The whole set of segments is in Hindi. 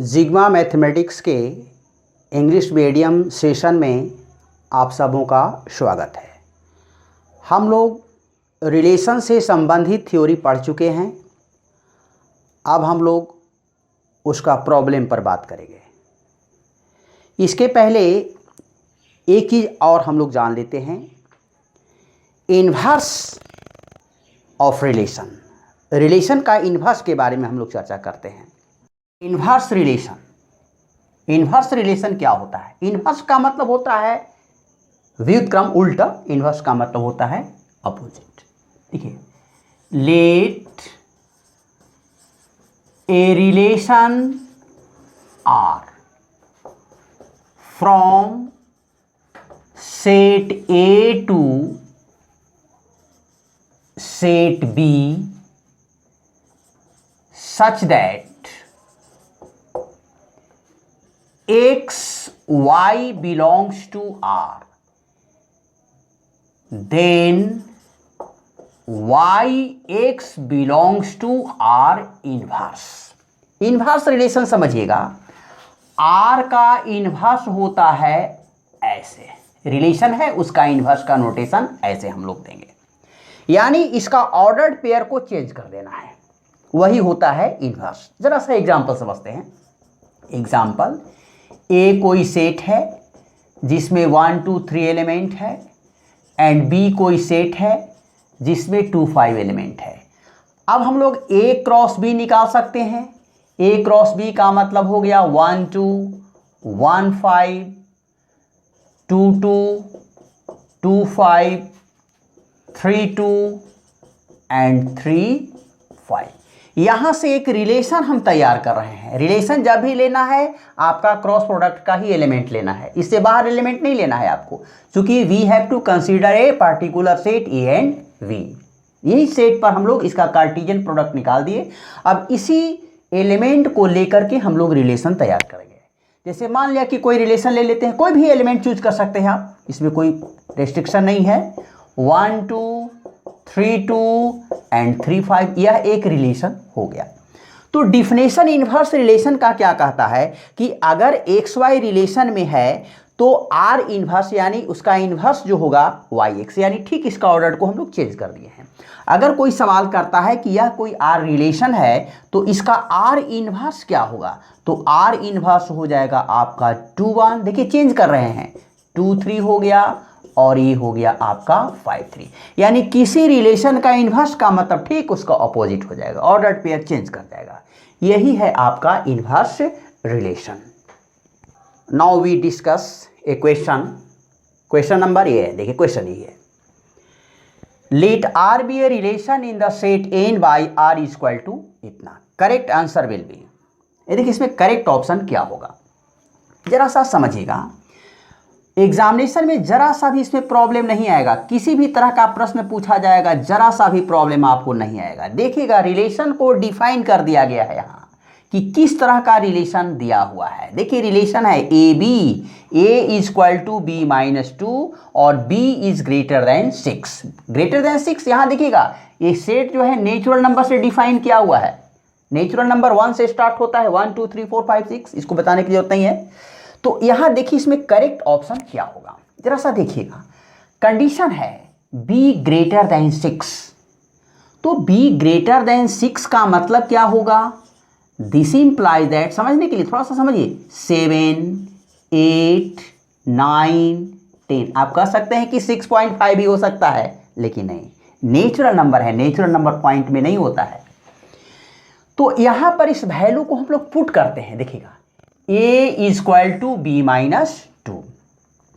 जिग्मा मैथमेटिक्स के इंग्लिश मीडियम सेशन में आप सबों का स्वागत है। हम लोग रिलेशन से संबंधित थ्योरी पढ़ चुके हैं। अब हम लोग उसका प्रॉब्लम पर बात करेंगे। इसके पहले एक चीज़ और हम लोग जान लेते हैं, इन्वर्स ऑफ रिलेशन। रिलेशन का इन्वर्स के बारे में हम लोग चर्चा करते हैं। इन्वर्स रिलेशन क्या होता है? इन्वर्स का मतलब होता है व्युत्क्रम, उल्टा। इन्वर्स का मतलब होता है अपोजिट। देखिए, let A relation R from set A to set B such that x y belongs to R, then y x belongs to R inverse। Inverse relation समझिएगा, R का इन्वर्स होता है ऐसे। रिलेशन है, उसका इन्वर्स का नोटेशन ऐसे हम लोग देंगे, यानी इसका ऑर्डर्ड पेयर को चेंज कर देना है, वही होता है इन्वर्स। जरा सा एग्जाम्पल समझते हैं। एग्जाम्पल, ए कोई सेट है जिसमें 1 2 3 एलिमेंट है, एंड बी कोई सेट है जिसमें 2 5 एलिमेंट है। अब हम लोग ए क्रॉस बी निकाल सकते हैं। ए क्रॉस बी का मतलब हो गया 1 2 1 5 2 2 2 5 3 2 एंड 3 5। यहां से एक रिलेशन हम तैयार कर रहे हैं। रिलेशन जब भी लेना है आपका क्रॉस प्रोडक्ट का ही एलिमेंट लेना है, इससे बाहर एलिमेंट नहीं लेना है आपको, क्योंकि we have to consider a particular set A and B. यही सेट पर हम लोग इसका कार्टेशियन प्रोडक्ट निकाल दिए। अब इसी एलिमेंट को लेकर के हम लोग रिलेशन तैयार करेंगे। जैसे मान लिया कि कोई रिलेशन ले लेते हैं, कोई भी एलिमेंट चूज कर सकते हैं आप, इसमें कोई रेस्ट्रिक्शन नहीं है। 1 2 3 2 एंड 3 5, यह एक रिलेशन हो गया। तो डिफिनेशन इन्वर्स रिलेशन का क्या कहता है कि अगर एक्स वाई रिलेशन में है तो आर इन्वर्स यानी उसका इन्वर्स जो होगा वाई एक्स, यानी ठीक इसका ऑर्डर को हम लोग चेंज कर दिए हैं। अगर कोई सवाल करता है कि यह कोई आर रिलेशन है तो इसका आर इन्वर्स क्या होगा, तो आर इन्वर्स हो जाएगा आपका 2 1। देखिए चेंज कर रहे हैं, 2 3 हो गया और ये हो गया आपका 5 3। यानी किसी रिलेशन का इन्वर्स का मतलब ठीक उसका अपोजिट हो जाएगा, ऑर्डर्ड पेयर चेंज कर जाएगा। यही है आपका inverse relation. Now we discuss a question number A है। देखिए क्वेश्चन ये है, let R be a relation in the set N by R is equal to इतना। करेक्ट आंसर विल बी, ये देखिए इसमें करेक्ट ऑप्शन क्या होगा, जरा सा समझिएगा। एग्जामिनेशन में जरा सा भी इसमें प्रॉब्लम नहीं आएगा, किसी भी तरह का प्रश्न पूछा जाएगा जरा सा भी प्रॉब्लम आपको नहीं आएगा। देखिएगा रिलेशन को डिफाइन कर दिया गया है यहाँ कि किस तरह का रिलेशन दिया हुआ है। देखिए रिलेशन है A B, A is equal to B minus 2 और B is greater than 6। Greater than 6 यहाँ देखिएगा ये सेट जो है नेचुरल नंबर से डिफाइन किया हुआ है। नेचुरल नंबर 1 से स्टार्ट होता है, 1 2 3 4 5 6, इसको बताने की जरूरत नहीं है। तो यहां देखिए इसमें करेक्ट ऑप्शन क्या होगा, जरा सा देखिएगा। कंडीशन है b ग्रेटर देन 6, तो b ग्रेटर देन 6 का मतलब क्या होगा, दिस इंप्लाइज दैट, समझने के लिए थोड़ा सा समझिए, 7 8 9 10। आप कह सकते हैं कि 6.5 भी हो सकता है, लेकिन नहीं, नेचुरल नंबर है, नेचुरल नंबर पॉइंट में नहीं होता है। तो यहां पर इस वैल्यू को हम लोग पुट करते हैं। देखिएगा a is equal to B minus 2।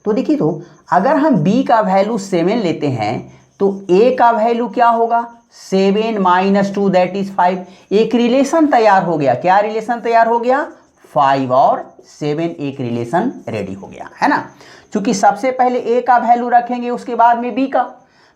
तो देखिए, तो अगर हम b का वैल्यू 7 लेते हैं तो a का वैल्यू क्या होगा, 7 माइनस 2 दैट इज 5। एक रिलेशन तैयार हो गया। क्या रिलेशन तैयार हो गया, 5 और 7 एक रिलेशन रेडी हो गया है ना। चूंकि सबसे पहले a का वैल्यू रखेंगे उसके बाद में b का,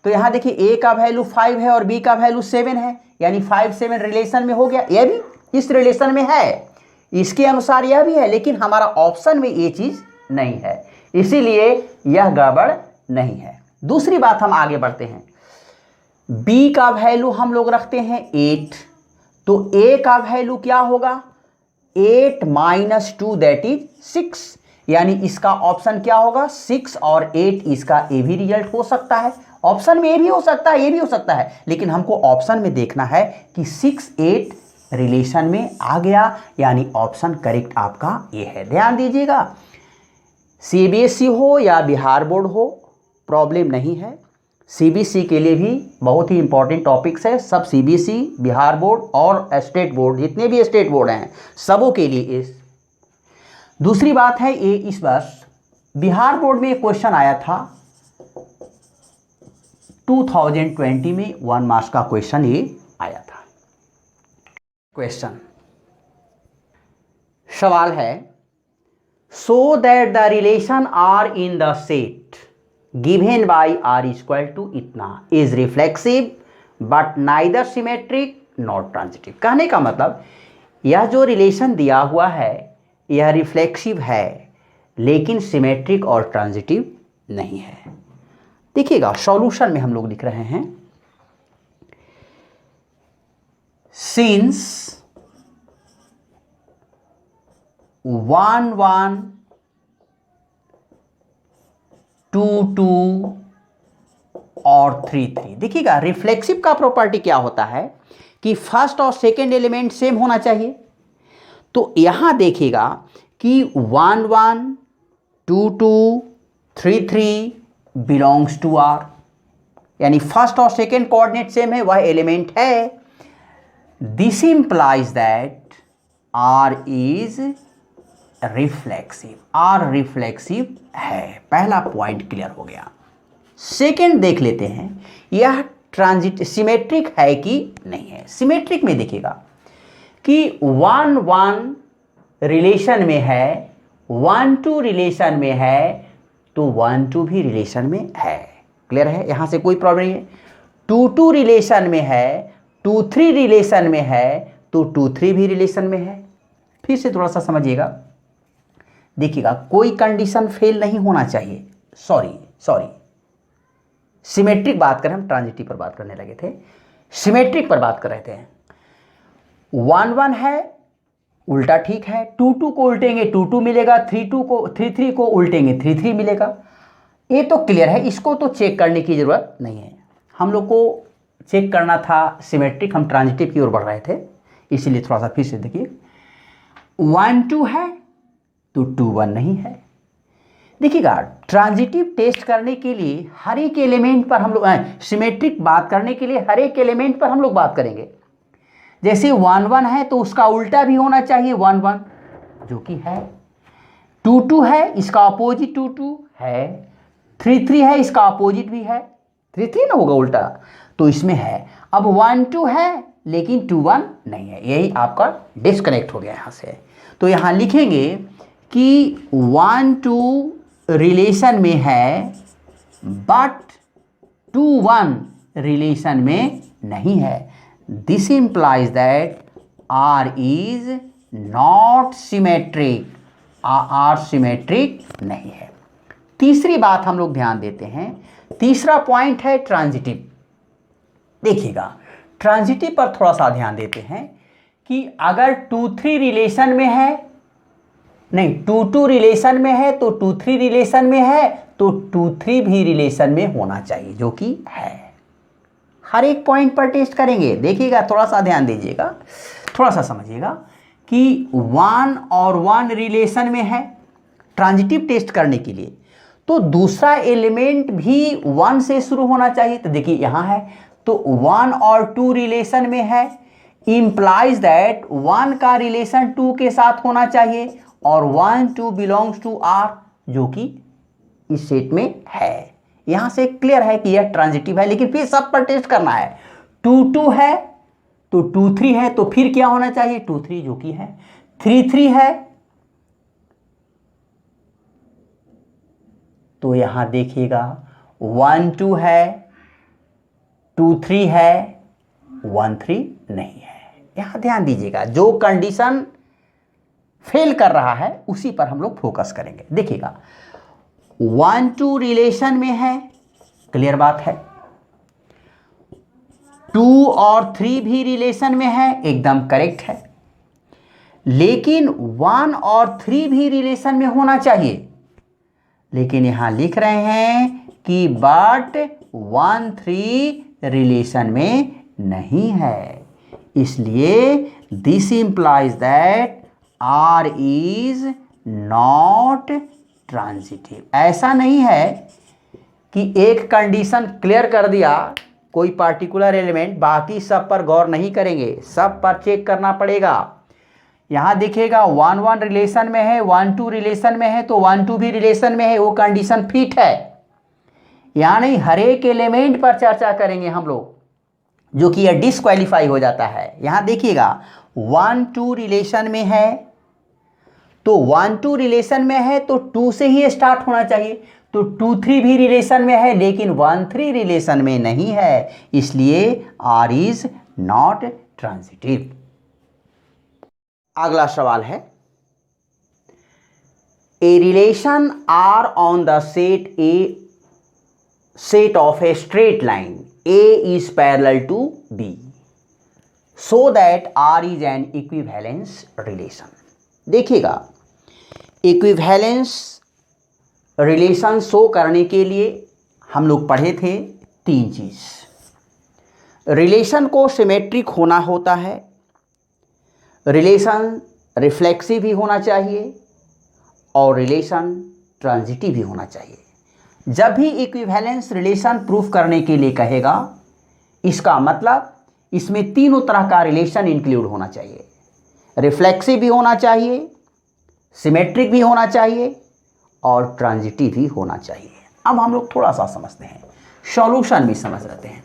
तो यहां देखिए a का वैल्यू 5 है और b का वैल्यू 7 है, यानी 5 7 रिलेशन में हो गया। यह भी इस रिलेशन में है, इसके अनुसार यह भी है, लेकिन हमारा ऑप्शन में ये चीज नहीं है, इसीलिए यह गड़बड़ नहीं है। दूसरी बात हम आगे बढ़ते हैं। b का वैल्यू हम लोग रखते हैं 8, तो a का वैल्यू क्या होगा, 8 माइनस 2 दैट इज 6, यानी इसका ऑप्शन क्या होगा? 6 और 8, इसका ए भी रिजल्ट हो सकता है। ऑप्शन में ए भी हो सकता है, ए भी हो सकता है, लेकिन हमको ऑप्शन में देखना है कि 6 8 रिलेशन में आ गया, यानी ऑप्शन करेक्ट आपका ये है। ध्यान दीजिएगा, सीबीएसई हो या बिहार बोर्ड हो, प्रॉब्लम नहीं है। सीबीएसई के लिए भी बहुत ही इंपॉर्टेंट टॉपिक्स है, सब सीबीएसई, बिहार बोर्ड और स्टेट बोर्ड, जितने भी स्टेट बोर्ड हैं सबों के लिए इस। दूसरी बात है, ये इस वर्ष बिहार बोर्ड में एक क्वेश्चन आया था 2020 में, 1 मार्क्स का क्वेश्चन ये आया था। क्वेश्चन, सवाल है, so that the relation R in the set given by R equal to इतना is reflexive but neither symmetric not transitive. कहने का मतलब, यह जो रिलेशन दिया हुआ है यह रिफ्लेक्सिव है लेकिन सिमेट्रिक और ट्रांजिटिव नहीं है। देखिएगा, सॉल्यूशन में हम लोग लिख रहे हैं, सिंस 1 1 2 2 और 3 3। देखिएगा, रिफ्लेक्सिव का प्रॉपर्टी क्या होता है कि फर्स्ट और सेकेंड एलिमेंट सेम होना चाहिए। तो यहां देखिएगा कि 1 1 2 2 3 3 बिलोंग्स टू आर, यानी फर्स्ट और सेकेंड कोऑर्डिनेट सेम है, वह एलिमेंट है। This implies that R is reflexive, R reflexive है। पहला पॉइंट क्लियर हो गया। सेकेंड देख लेते हैं, यह ट्रांजिट सिमेट्रिक है कि नहीं है। सिमेट्रिक में देखिएगा कि 1 1 रिलेशन में है, 1 2 रिलेशन में है, तो 1 2 भी रिलेशन में है। क्लियर है, यहां से कोई प्रॉब्लम नहीं है। 2 2 रिलेशन में है, 2 3 रिलेशन में है, तो 2 3 भी रिलेशन में है। फिर से थोड़ा सा समझिएगा, देखिएगा, कोई कंडीशन फेल नहीं होना चाहिए। सॉरी, सिमेट्रिक बात करें, हम ट्रांजिटिव पर बात करने लगे थे, सिमेट्रिक पर बात कर रहे थे। 1 1 है, उल्टा ठीक है, 2 2 को उल्टेंगे 2 2 मिलेगा, 3 3 को उल्टेंगे 3 3 मिलेगा। ये तो क्लियर है, इसको तो चेक करने की जरूरत नहीं है। हम लोग को चेक करना था सिमेट्रिक, हम ट्रांजिटिव की ओर बढ़ रहे थे, इसीलिए थोड़ा सा फिर से देखिए। 1 2 है तो 2 1 नहीं है। देखिएगा, ट्रांजिटिव टेस्ट करने के लिए हर एक एलिमेंट पर हम लोग, सिमेट्रिक बात करने के लिए हर एक एलिमेंट पर हम लोग बात करेंगे। जैसे 1 1 है तो उसका उल्टा भी होना चाहिए 1 1, जो कि है। 2 2 है, इसका अपोजिट 2 2 है। 3 3 है, इसका अपोजिट भी है। 3 3 ना होगा उल्टा, तो इसमें है। अब 1 2 है लेकिन 2 1 नहीं है, यही आपका डिस्कनेक्ट हो गया यहाँ से। तो यहाँ लिखेंगे कि 1 2 रिलेशन में है बट 2 1 रिलेशन में नहीं है। This implies that R is not symmetric, R symmetric नहीं है। तीसरी बात हम लोग ध्यान देते हैं, तीसरा पॉइंट है ट्रांजिटिव। देखिएगा, ट्रांजिटिव पर थोड़ा सा ध्यान देते हैं कि अगर 2 3 रिलेशन में है, नहीं 2 2 रिलेशन में है तो 2 3 रिलेशन में है, तो 2 3 भी रिलेशन में होना चाहिए, जो कि है। हर एक पॉइंट पर टेस्ट करेंगे। देखिएगा, थोड़ा सा ध्यान दीजिएगा, थोड़ा सा समझिएगा कि 1 और 1 रिलेशन में है ट्रांजिटिव टेस्ट करने के लिए, तो दूसरा एलिमेंट भी 1 से शुरू होना चाहिए। तो देखिए यहाँ है, तो 1 और 2 रिलेशन में है, इंप्लाइज दैट 1 का रिलेशन 2 के साथ होना चाहिए, और 1 2 बिलोंग्स टू आर, जो कि इस सेट में है। यहां से क्लियर है कि यह ट्रांजिटिव है, लेकिन फिर सब पर टेस्ट करना है। 2 2 है तो 2 3 है, तो फिर क्या होना चाहिए 2 3, जो कि है। 3 3 है तो यहां देखिएगा 1 2 है, 2 3 है, 1 3 नहीं है। यहां ध्यान दीजिएगा, जो कंडीशन फेल कर रहा है उसी पर हम लोग फोकस करेंगे। देखिएगा, 1 2 रिलेशन में है, क्लियर बात है। 2 और 3 भी रिलेशन में है, एकदम करेक्ट है। लेकिन 1 और 3 भी रिलेशन में होना चाहिए, लेकिन यहां लिख रहे हैं कि बट 1 3 रिलेशन में नहीं है, इसलिए this implies that R is not transitive. ऐसा नहीं है कि एक कंडीशन क्लियर कर दिया कोई पार्टिकुलर एलिमेंट, बाकी सब पर गौर नहीं करेंगे, सब पर चेक करना पड़ेगा। यहां दिखेगा 1 1 रिलेशन में है, 1 2 रिलेशन में है, तो 1 2 भी रिलेशन में है, वो कंडीशन फिट है। यानी हर एक एलिमेंट पर चर्चा करेंगे हम लोग, जो कि यह डिस्क्वालीफाई हो जाता है। यहां देखिएगा 1 2 रिलेशन में है, तो 1 2 रिलेशन में है तो 2 से ही स्टार्ट होना चाहिए, तो 2 3 भी रिलेशन में है, लेकिन 1 3 रिलेशन में नहीं है, इसलिए आर इज नॉट ट्रांजिटिव। अगला सवाल है, A relation R on the set of a straight line A is parallel to B so that R is an equivalence relation. देखिएगा, इक्विवेलेंस रिलेशन शो करने के लिए हम लोग पढ़े थे 3 चीज। रिलेशन को सिमेट्रिक होना होता है, रिलेशन रिफ्लेक्सिव भी होना चाहिए, और रिलेशन ट्रांजिटिव भी होना चाहिए। जब भी इक्विवेलेंस रिलेशन प्रूफ करने के लिए कहेगा, इसका मतलब इसमें तीनों तरह का रिलेशन इंक्लूड होना चाहिए, रिफ्लेक्सिव भी होना चाहिए, सिमेट्रिक भी होना चाहिए, और ट्रांजिटिव भी होना चाहिए। अब हम लोग थोड़ा सा समझते हैं, सॉल्यूशन भी समझ लेते हैं।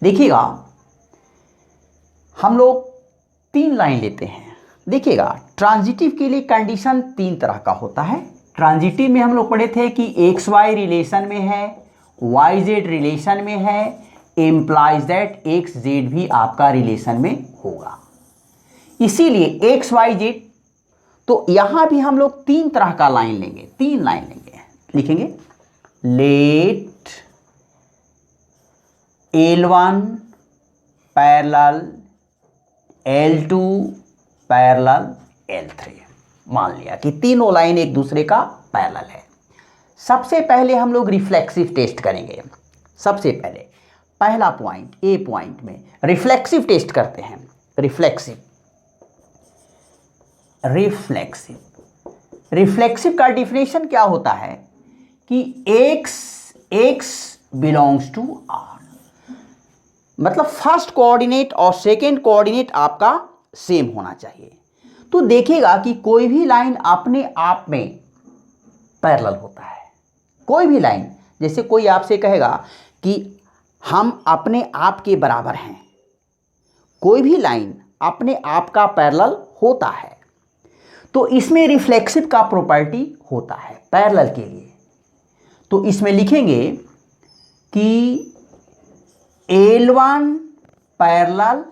देखिएगा, हम लोग 3 लाइन लेते हैं। देखिएगा, ट्रांजिटिव के लिए कंडीशन 3 तरह का होता है। ट्रांजिटिव में हम लोग पढ़े थे कि एक्स वाई रिलेशन में है, वाई जेड रिलेशन में है, इम्प्लाइज दैट एक्स जेड भी आपका रिलेशन में होगा। इसीलिए एक्स वाई जेड, तो यहां भी हम लोग 3 तरह का लाइन लेंगे, 3 लाइन लेंगे। लिखेंगे late L1 parallel L2 parallel L3। मान लिया कि तीनों लाइन एक दूसरे का पैरेलल है। सबसे पहले हम लोग रिफ्लेक्सिव टेस्ट करेंगे। सबसे पहले पहला पॉइंट, ए पॉइंट में रिफ्लेक्सिव टेस्ट करते हैं। रिफ्लेक्सिव का डिफिनेशन क्या होता है कि x बिलोंग्स टू r, मतलब फर्स्ट कोऑर्डिनेट और सेकेंड कोऑर्डिनेट आपका सेम होना चाहिए। तो देखिएगा कि कोई भी लाइन अपने आप में पैरेलल होता है। कोई भी लाइन, जैसे कोई आपसे कहेगा कि हम अपने आप के बराबर हैं, कोई भी लाइन अपने आप का पैरेलल होता है, तो इसमें रिफ्लेक्सिव का प्रॉपर्टी होता है पैरेलल के लिए। तो इसमें लिखेंगे कि L1 पैरेलल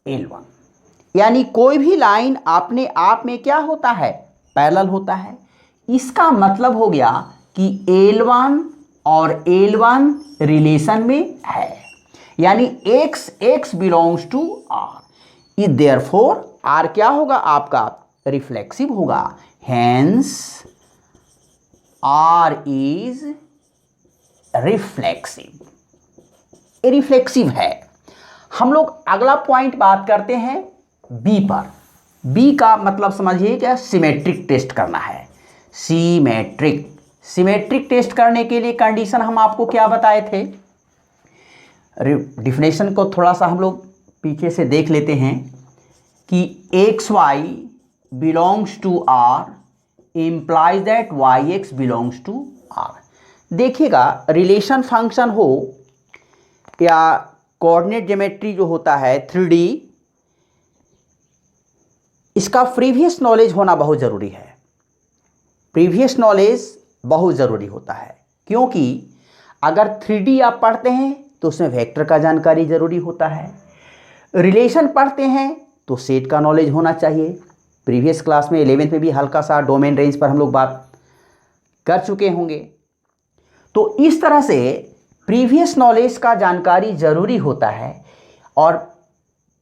L1, यानी कोई भी लाइन अपने आप में क्या होता है, पैरेलल होता है। इसका मतलब हो गया कि L1 और L1 रिलेशन में है, यानी x belongs to r, therefore r क्या होगा आपका, रिफ्लेक्सिव होगा। हेंस r इज रिफ्लेक्सिव है। हम लोग अगला पॉइंट बात करते हैं बी पर। बी का मतलब समझिए क्या, सिमेट्रिक टेस्ट करना है। सिमेट्रिक टेस्ट करने के लिए कंडीशन हम आपको क्या बताए थे, डिफिनेशन को थोड़ा सा हम लोग पीछे से देख लेते हैं कि x y belongs to R implies that y x belongs to R. देखिएगा, रिलेशन फंक्शन हो या कोऑर्डिनेट ज्योमेट्री जो होता है 3D, इसका प्रीवियस नॉलेज होना बहुत ज़रूरी है। प्रीवियस नॉलेज बहुत ज़रूरी होता है, क्योंकि अगर 3D आप पढ़ते हैं तो उसमें वेक्टर का जानकारी ज़रूरी होता है। रिलेशन पढ़ते हैं तो सेट का नॉलेज होना चाहिए। प्रीवियस क्लास में 11th में भी हल्का सा डोमेन रेंज पर हम लोग बात कर चुके होंगे। तो इस तरह से प्रीवियस नॉलेज का जानकारी ज़रूरी होता है, और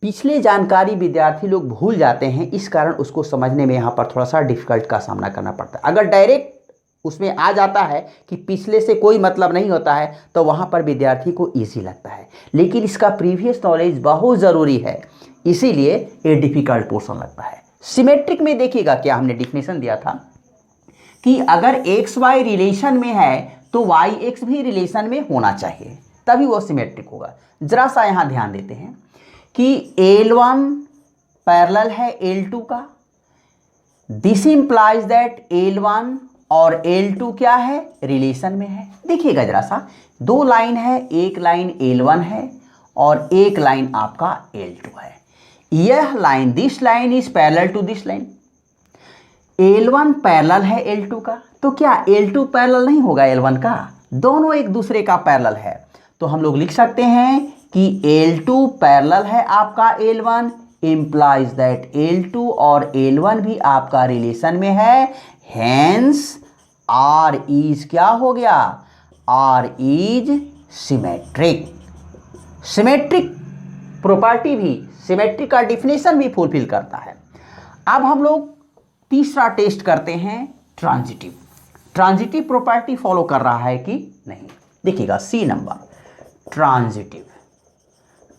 पिछले जानकारी विद्यार्थी लोग भूल जाते हैं, इस कारण उसको समझने में यहाँ पर थोड़ा सा डिफिकल्ट का सामना करना पड़ता है। अगर डायरेक्ट उसमें आ जाता है कि पिछले से कोई मतलब नहीं होता है तो वहाँ पर विद्यार्थी को ईजी लगता है, लेकिन इसका प्रीवियस नॉलेज बहुत ज़रूरी है, इसीलिए ये डिफिकल्ट पोर्शन लगता है। सिमेट्रिक में देखिएगा क्या हमने डिफिनेशन दिया था कि अगर एक्स वाई रिलेशन में है तो वाई एक्स भी रिलेशन में होना चाहिए, तभी वो सिमेट्रिक होगा। जरा सा यहाँ ध्यान देते हैं कि L1 पैरेलल है L2 का, दिस इंप्लाइज दैट L1 और L2 क्या है, रिलेशन में है। देखिएगा जरा सा, दो लाइन है, एक लाइन L1 है और एक लाइन आपका L2 है। यह line, this line is parallel to this line. L1 parallel है L2 का, तो क्या L2 पैरेलल नहीं होगा L1 का? दोनों एक दूसरे का पैरेलल है, तो हम लोग लिख सकते हैं कि L2 पैरेलल है आपका L1, इंप्लाइज दैट L2 और L1 भी आपका रिलेशन में है, हेंस R इज क्या हो गया, R is symmetric. Symmetric property भी, सिमेट्रिक का डिफिनेशन भी फुलफिल करता है। अब हम लोग तीसरा टेस्ट करते हैं, ट्रांजिटिव। ट्रांजिटिव प्रॉपर्टी फॉलो कर रहा है कि नहीं। देखिएगा C number, transitive.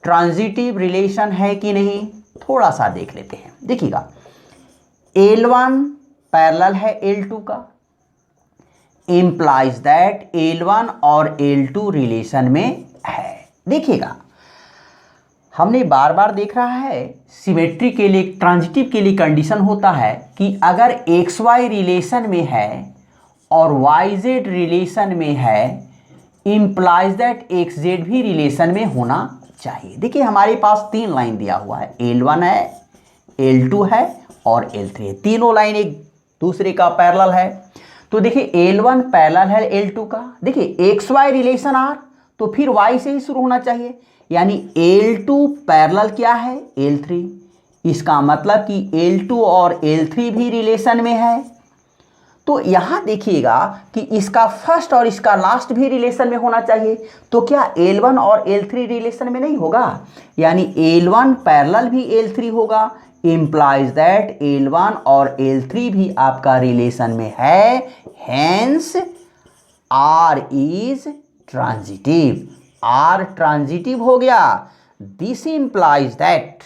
Transitive relation है कि नहीं, थोड़ा सा देख लेते हैं। देखिएगा L1 पैरेलल है L2 का, इंप्लाइज दैट L1 और L2 रिलेशन में है। देखिएगा हमने बार बार देख रहा है, सिमेट्री के लिए, ट्रांजिटिव के लिए कंडीशन होता है कि अगर एक्स वाई रिलेशन में है और वाई जेड रिलेशन में है, इंप्लाइज दैट एक्स जेड भी रिलेशन में होना चाहिए। देखिए हमारे पास तीन लाइन दिया हुआ है, L1 है, L2 है और L3 है। तीनों लाइन एक दूसरे का पैरेलल है। तो देखिए L1 पैरेलल है L2 का। देखिए एक्स वाई रिलेशन आर, तो फिर y से ही शुरू होना चाहिए, यानी L2 पैरेलल क्या है, L3। इसका मतलब कि L2 और L3 भी रिलेशन में है। तो यहाँ देखिएगा कि इसका फर्स्ट और इसका लास्ट भी रिलेशन में होना चाहिए, तो क्या L1 और L3 रिलेशन में नहीं होगा, यानी L1 पैरेलल भी L3 होगा, इंप्लाइज दैट L1 और L3 भी आपका रिलेशन में है, hence R is transitive. R transitive हो गया। This implies that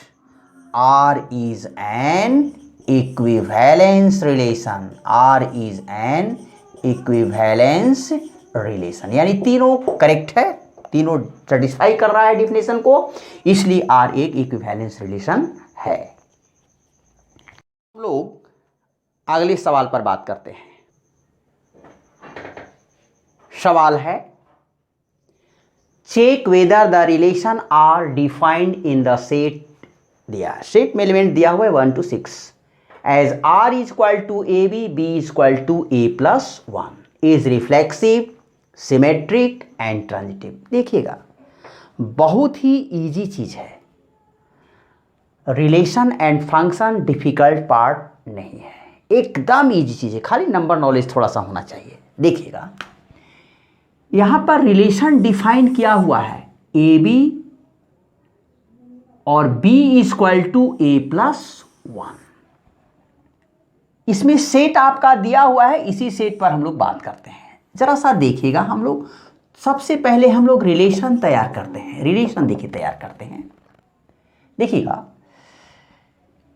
R is an equivalence relation. R is an equivalence relation, यानी तीनों करेक्ट है, तीनों सेटिस्फाई कर रहा है डिफिनेशन को, इसलिए R एक इक्विवेलेंस रिलेशन है। हम लोग अगले सवाल पर बात करते हैं। सवाल है, check whether the relation R defined in the set दिया, सेट में एलिमेंट दिया हुआ है 1 to 6, as R is equal to AB, B is equal to A+1, is reflexive, symmetric and transitive. देखिएगा बहुत ही इजी चीज है, relation and function difficult part नहीं है, एकदम इजी चीज है, खाली नंबर नॉलेज थोड़ा सा होना चाहिए। देखिएगा यहां पर रिलेशन डिफाइन किया हुआ है, AB और B is equal to A+1। इसमें सेट आपका दिया हुआ है, इसी सेट पर हम लोग बात करते हैं। जरा सा देखिएगा, हम लोग सबसे पहले हम लोग रिलेशन तैयार करते हैं। रिलेशन देखिए तैयार करते हैं। देखिएगा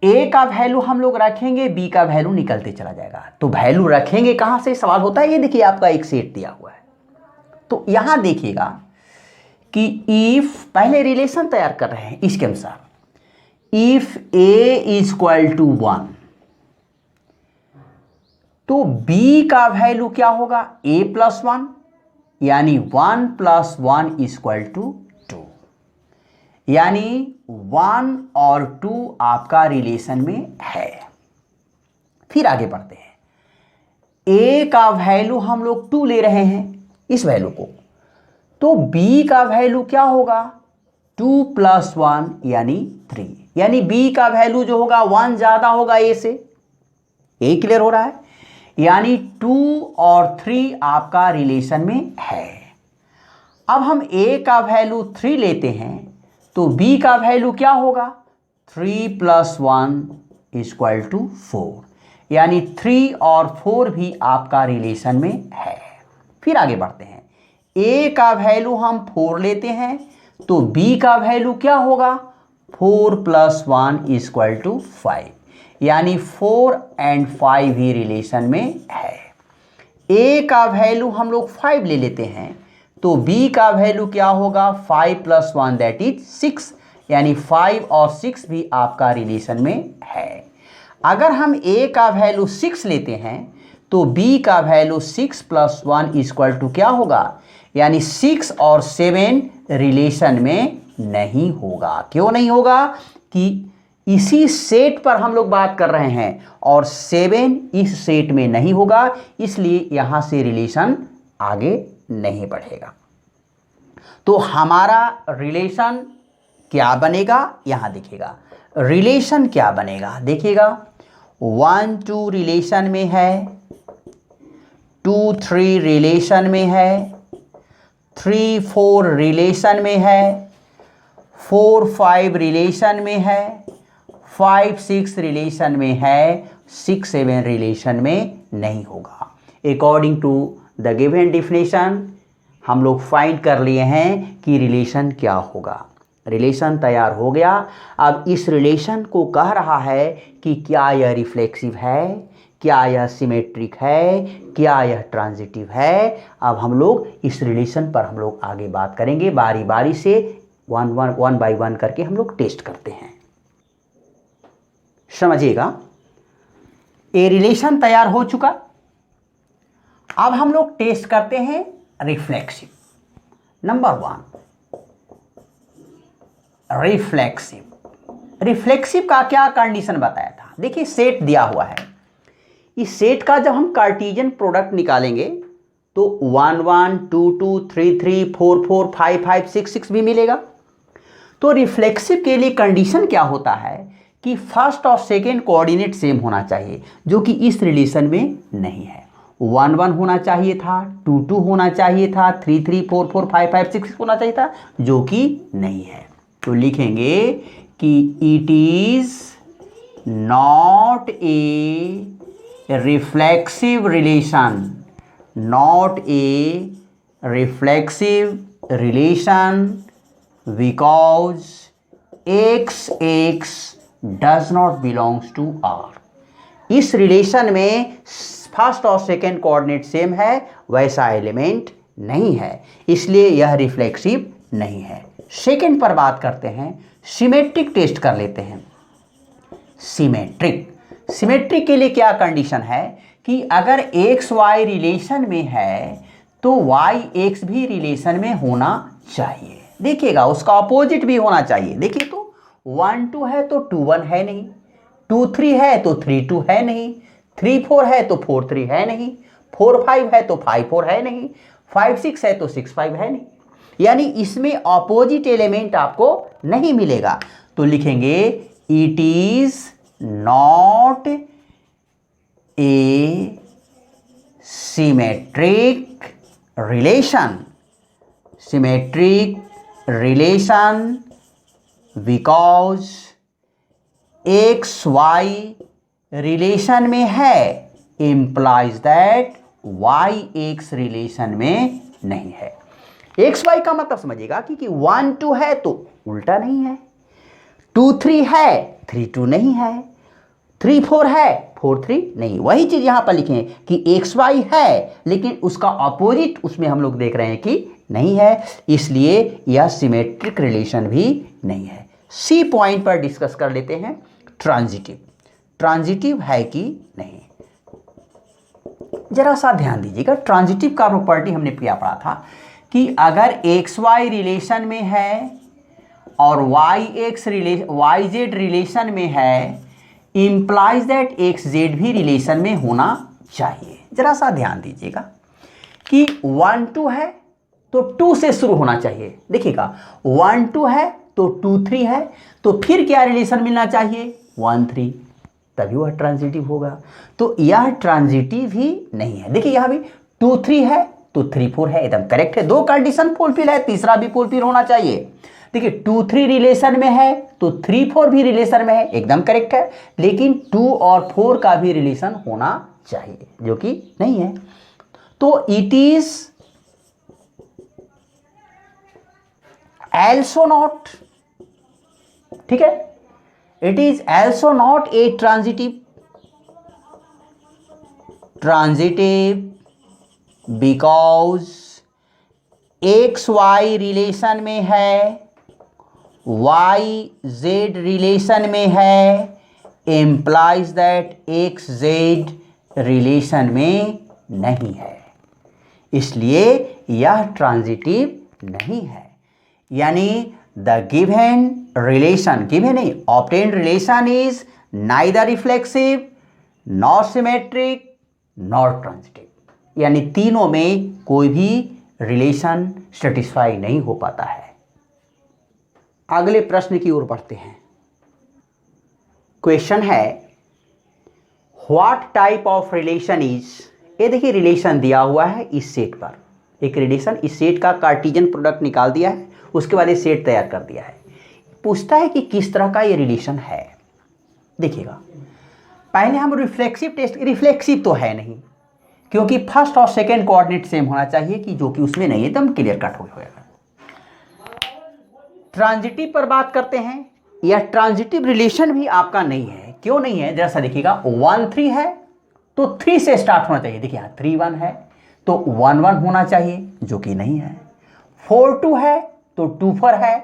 A का वैल्यू हम लोग रखेंगे, B का वैल्यू निकलते चला जाएगा, तो वैल्यू रखेंगे कहां से सवाल होता है। ये देखिए आपका एक सेट दिया हुआ है, तो यहां देखिएगा कि इफ, पहले रिलेशन तैयार कर रहे हैं इसके अनुसार, if A is equal to 1, तो B का वैल्यू क्या होगा, A+1, यानी 1 + 1 इज इक्वल टू 2, यानी 1 और 2 आपका रिलेशन में है। फिर आगे बढ़ते हैं, A का वैल्यू हम लोग 2 ले रहे हैं, इस वैल्यू को, तो B का वैल्यू क्या होगा, 2 + 1 यानी 3, यानी B का वैल्यू जो होगा 1 ज्यादा होगा A से। ये क्लियर हो रहा है, यानी 2 और 3 आपका रिलेशन में है। अब हम A का वैल्यू 3 लेते हैं, तो B का वैल्यू क्या होगा, 3 + 1 = 4, यानी 3 और 4 भी आपका रिलेशन में है। फिर आगे बढ़ते हैं, a का वैल्यू हम 4 लेते हैं तो b का वैल्यू क्या होगा, 4 + 1 = 5, यानी 4 और 5 भी रिलेशन में है। a का वैल्यू हम लोग 5 ले लेते हैं तो b का वैल्यू क्या होगा, 5 + 1 दैट इज 6, यानी 5 और 6 भी आपका रिलेशन में है। अगर हम a का वैल्यू 6 लेते हैं तो b का वैल्यू 6 + 1 = क्या होगा, यानी 6 और 7 रिलेशन में नहीं होगा। क्यों नहीं होगा, कि इसी सेट पर हम लोग बात कर रहे हैं और 7 इस सेट में नहीं होगा, इसलिए यहां से रिलेशन आगे नहीं बढ़ेगा। तो हमारा रिलेशन क्या बनेगा, यहां देखिएगा रिलेशन क्या बनेगा, देखिएगा 1 2 रिलेशन में है, 2 3 रिलेशन में है, 3 4 रिलेशन में है, 4 5 रिलेशन में है, 5 6 रिलेशन में है, 6 7 रिलेशन में नहीं होगा। According to the given definition हम लोग फाइंड कर लिए हैं कि रिलेशन क्या होगा। रिलेशन तैयार हो गया। अब इस रिलेशन को कह रहा है कि क्या यह रिफ्लेक्सिव है, क्या यह सिमेट्रिक है, क्या यह ट्रांजिटिव है। अब हम लोग इस रिलेशन पर हम लोग आगे बात करेंगे, बारी बारी से वन बाय वन करके हम लोग टेस्ट करते हैं। समझिएगा, ये रिलेशन तैयार हो चुका। अब हम लोग टेस्ट करते हैं रिफ्लेक्सिव। नंबर 1 रिफ्लेक्सिव का क्या कंडीशन बताया था, देखिए सेट दिया हुआ है। इस सेट का जब हम कार्टेशियन प्रोडक्ट निकालेंगे तो 1 1 2 2 3 3 4 4 5 5 6 6 भी मिलेगा। तो रिफ्लेक्सिव के लिए कंडीशन क्या होता है कि फर्स्ट और सेकेंड कोऑर्डिनेट सेम होना चाहिए, जो कि इस रिलेशन में नहीं है। 1 1 होना चाहिए था, 2 2 होना चाहिए था, 3 3 4 4 5 5 6 6 होना चाहिए था, जो कि नहीं है। तो लिखेंगे कि it is not a reflexive relation, not a reflexive relation because x does not belongs to R। इस रिलेशन में फर्स्ट और सेकेंड कोऑर्डिनेट सेम है, वैसा एलिमेंट नहीं है, इसलिए यह रिफ्लेक्सिव नहीं है। सेकेंड पर बात करते हैं, सिमेट्रिक टेस्ट कर लेते हैं। सिमेट्रिक के लिए क्या कंडीशन है कि अगर x y रिलेशन में है तो y x भी रिलेशन में होना चाहिए। देखिएगा उसका अपोजिट भी होना चाहिए। देखिए तो 1 2 है तो 2 1 है नहीं, 2 3 है तो 3 2 है नहीं, 3 4 है तो 4 3 है नहीं, 4 5 है तो 5 4 है नहीं, 5 6 है तो 6 5 है नहीं, यानी इसमें अपोजिट एलिमेंट आपको नहीं मिलेगा। तो लिखेंगे it is not a symmetric relation, symmetric relation because x y relation में है implies that y x relation में नहीं है। एक्स वाई का मतलब समझिएगा कि 1 2 है तो उल्टा नहीं है, 2 3 है 3 2 नहीं है, 3 4 है 4 3 नहीं। वही चीज यहां पर लिखें कि एक्स वाई है लेकिन उसका अपोजिट उसमें हम लोग देख रहे हैं कि नहीं है, इसलिए यह सिमेट्रिक रिलेशन भी नहीं है। सी पॉइंट पर डिस्कस कर लेते हैं, ट्रांजिटिव है कि नहीं। जरा सा ध्यान दीजिएगा, ट्रांजिटिव का प्रॉपर्टी हमने क्या पढ़ा था कि अगर एक्स वाई रिलेशन में है और वाई जेड रिलेशन में है इंप्लाइज दैट एक्स जेड भी रिलेशन में होना चाहिए। जरा सा ध्यान दीजिएगा कि 1 2 है तो 2 से शुरू होना चाहिए। देखिएगा 1 2 है तो 2 3 है, तो फिर क्या रिलेशन मिलना चाहिए 1 3, तभी वह ट्रांजिटिव होगा। तो यह ट्रांजिटिव ही नहीं है। देखिए यहां भी 2 3 है तो 3 4 है, एकदम करेक्ट है। 2 कंडीशन फुलफिल है, तीसरा भी फुलफिल होना चाहिए। देखिए 2-3 रिलेशन में है तो 3-4 भी रिलेशन में है, एकदम करेक्ट है, लेकिन 2 और 4 का भी रिलेशन होना चाहिए, जो कि नहीं है। तो इट इज also not, ठीक है, it is also not a transitive because XY relation में है, YZ रिलेशन में है, implies that XZ रिलेशन में नहीं है, इसलिए यह ट्रांजिटिव नहीं है। यानी द गिवन रिलेशन, गिवन नहीं, obtained relation is neither reflexive not symmetric not transitive, यानी तीनों में कोई भी रिलेशन सेटिस्फाई नहीं हो पाता है। अगले प्रश्न की ओर बढ़ते हैं। क्वेश्चन है what type of relation is, ये देखिए रिलेशन दिया हुआ है इस सेट पर, एक रिलेशन, इस सेट का कार्टेशियन प्रोडक्ट निकाल दिया है, उसके बाद ये सेट तैयार कर दिया है। पूछता है कि किस तरह का ये रिलेशन है। देखिएगा पहले हम रिफ्लेक्सिव टेस्ट, रिफ्लेक्सिव तो है नहीं क्योंकि फर्स्ट और सेकंड कोऑर्डिनेट सेम होना चाहिए, कि जो कि उसमें नहीं है, एकदम क्लियर कट होगा। ट्रांजिटिव पर बात करते हैं, यह ट्रांजिटिव रिलेशन भी आपका नहीं है। क्यों नहीं है जरा सा देखिएगा, 1-3 है तो 3 से स्टार्ट होना चाहिए, देखिए यहाँ 3-1 है तो 1-1 होना चाहिए, जो कि नहीं है। 4-2 है तो 2-4 है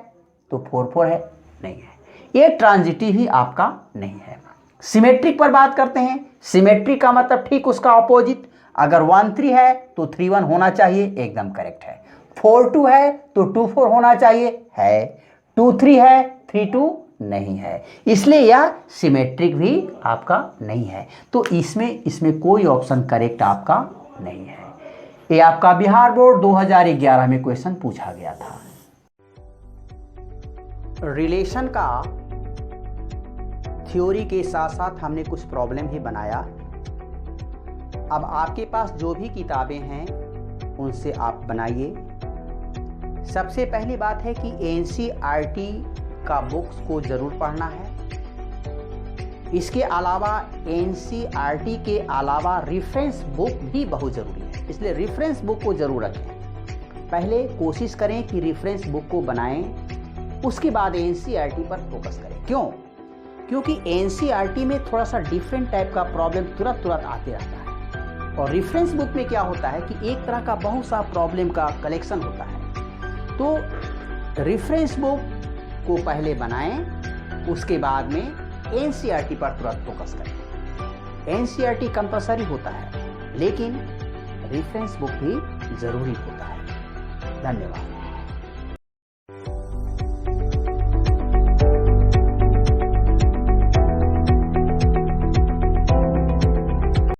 तो 4-4 है, नहीं है, ये ट्रांजिटिव ही आपका नहीं है। सिमेट्रिक पर बात करते हैं, सिमेट्रिक का मतलब ठीक उसका ऑपोजिट, अगर 1-3 है तो 3-1 होना चाहिए, एकदम करेक्ट है। 4-2 है तो 2-4 होना चाहिए, है। 2-3 है 3-2 नहीं है, इसलिए यह सिमेट्रिक भी आपका नहीं है। तो इसमें कोई ऑप्शन करेक्ट आपका नहीं है। ये आपका बिहार बोर्ड 2011 में क्वेश्चन पूछा गया था। रिलेशन का थ्योरी के साथ साथ हमने कुछ प्रॉब्लम भी बनाया। अब आपके पास जो भी किताबें हैं उनसे आप बनाइए। सबसे पहली बात है कि एनसीईआरटी का बुक्स को जरूर पढ़ना है। इसके अलावा एनसीईआरटी के अलावा रेफरेंस बुक भी बहुत ज़रूरी है, इसलिए रेफरेंस बुक को ज़रूर रखें। पहले कोशिश करें कि रेफरेंस बुक को बनाएं, उसके बाद एनसीईआरटी पर फोकस करें। क्यों? क्योंकि एनसीईआरटी में थोड़ा सा डिफरेंट टाइप का प्रॉब्लम तुरंत आते रहता है, और रेफरेंस बुक में क्या होता है कि एक तरह का बहुत सा प्रॉब्लम का कलेक्शन होता है। तो रेफरेंस बुक को पहले बनाएं, उसके बाद में एनसीईआरटी पर तुरंत फोकस करें। एनसीईआरटी कंपलसरी होता है, लेकिन रेफरेंस बुक भी जरूरी होता है। धन्यवाद।